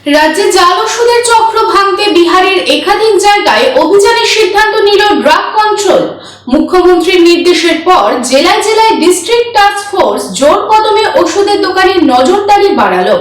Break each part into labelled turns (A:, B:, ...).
A: রাজ্যে জাল ওষুধের চক্র ভাঙতে বিহারের একাধিক জায়গায় অভিযানের সিদ্ধান্ত নিল ড্রাগ কন্ট্রোল। মুখ্যমন্ত্রীর নির্দেশের পর জেলায় জেলায় ডিস্ট্রিক্ট টাস্ক ফোর্স জোর কদমে ওষুধের দোকানে নজরদারি বাড়ালো।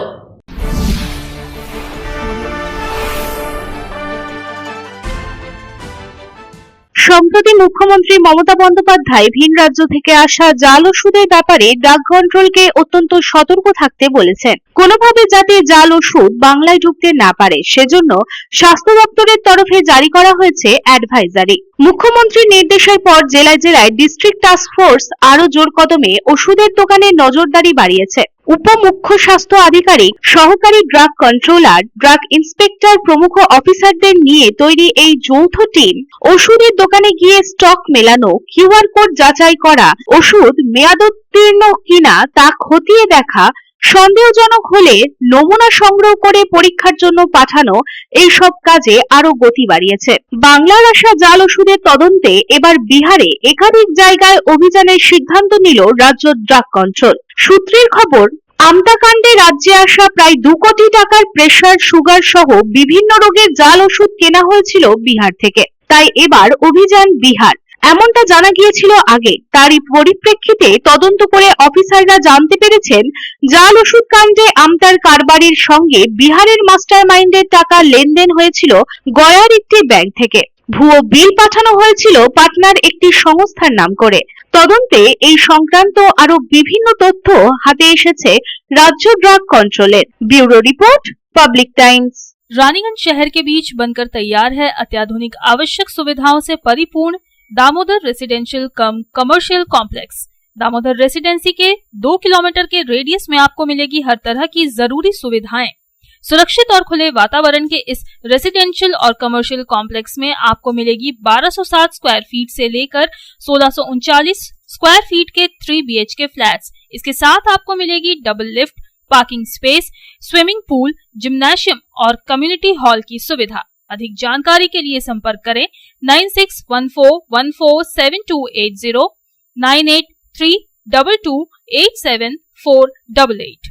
B: সম্প্রতি মুখ্যমন্ত্রী মমতা বন্দ্যোপাধ্যায় ভিন রাজ্য থেকে আসা জাল ওষুধের ব্যাপারে ড্রাগ কন্ট্রোলকে অত্যন্ত সতর্ক থাকতে বলেছেন। কোনোভাবে যাতে জাল ওষুধ বাংলায় ঢুকতে না পারে সেজন্য স্বাস্থ্য দপ্তরের তরফে জারি করা হয়েছে অ্যাডভাইজারি। মুখ্যমন্ত্রীর নির্দেশের পর জেলায় জেলায় ডিস্ট্রিক্ট টাস্ক ফোর্স আরো জোর কদমে ওষুধের দোকানে নজরদারি বাড়িয়েছে। উপমুখ্য স্বাস্থ্য আধিকারিক, সহকারী ড্রাগ কন্ট্রোলার, ড্রাগ ইন্সপেক্টর প্রমুখ অফিসারদের নিয়ে তৈরি এই যৌথ টিম ওষুধের দোকানে গিয়ে স্টক মেলানো, কিউআর কোড যাচাই করা, ওষুধ মেয়াদোত্তীর্ণ কিনা তা খতিয়ে দেখা, সন্দেহজনক হলে নমুনা সংগ্রহ করে পরীক্ষার জন্য পাঠানো, এইসব কাজে আরো গতি বাড়িয়েছে। বাংলার আসা জাল ওষুধের তদন্তে এবার বিহারে একাধিক জায়গায় অভিযানের সিদ্ধান্ত নিল রাজ্য ড্রাগ কন্ট্রোল। সূত্রের খবর, আমতা কাণ্ডে রাজ্যে আসা প্রায় 2 কোটি টাকার প্রেসার, সুগার সহ বিভিন্ন রোগের জাল ওষুধ কেনা হয়েছিল বিহার থেকে। তাই এবার অভিযান বিহার, এমনটা জানা গিয়েছিল আগে। তারই পরিপ্রেক্ষিতে তদন্ত করে অফিসাররা জানতে পেরেছেন জাল ওষুধ কাণ্ডে আমতার কারবারির সঙ্গে বিহারের মাস্টার মাইন্ডের টাকা লেনদেন হয়েছিল গয়ার একটি ব্যাংক থেকে। ভুয়ো বিল পাঠানো হয়েছিল পাটনার একটি সংস্থার নাম করে। তদন্তে এই সংক্রান্ত আরো বিভিন্ন তথ্য হাতে এসেছে রাজ্য drug controller. Bureau report, public times.
C: Raniganj शहर के बीच बनकर तैयार है अत्याधुनिक आवश्यक सुविधाओं से परिपूर्ण दामोदर रेसिडेंशियल कम कमर्शियल कॉम्प्लेक्स। दामोदर रेसिडेंसी के 2 किलोमीटर के रेडियस में आपको मिलेगी हर तरह की जरूरी सुविधाएं। सुरक्षित और खुले वातावरण के इस रेसिडेंशियल और कमर्शियल कॉम्प्लेक्स में आपको मिलेगी 1260 स्क्वायर फीट से लेकर 1639 स्क्वायर फीट के 3 BHK फ्लैट्स। इसके साथ आपको मिलेगी double lift, parking space, swimming pool, gymnasium और कम्युनिटी हॉल की सुविधा। अधिक जानकारी के लिए संपर्क करें 9614147280, 9832287488।